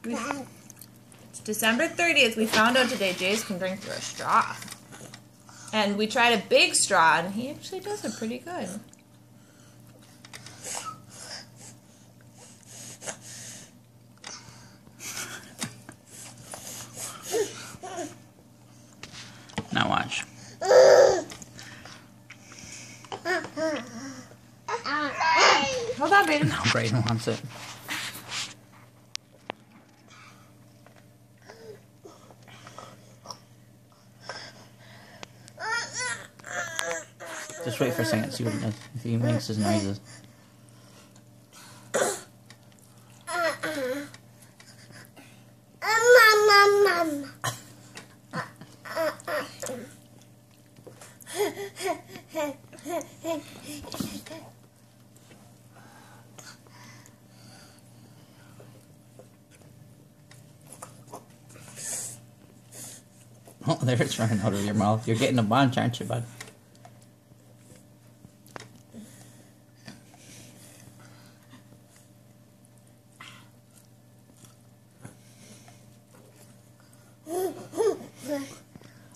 It's December 30th. We found out today Jace can drink through a straw. And we tried a big straw, and he actually does it pretty good. Now watch. Hold on, baby. Now Brayden wants it. Just wait for a second, see what he does. If he makes his noises. Oh, there it's running out of your mouth. You're getting a bunch, aren't you, bud?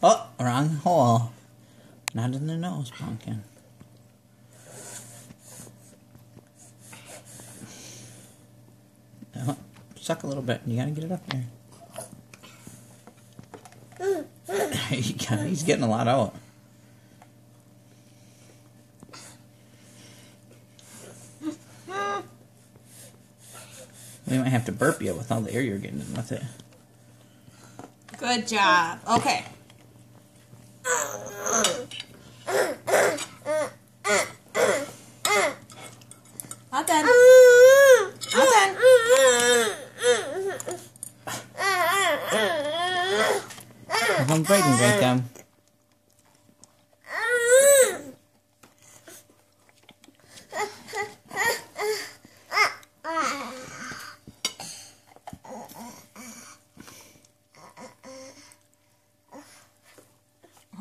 Oh, wrong hole. Not in the nose, pumpkin. Oh, suck a little bit. You gotta get it up there. He's getting a lot out. We might have to burp you with all the air you're getting in with it. Good job. Okay. Not done. Not done. I'm Brayden drink them.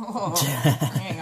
Oh, there you go.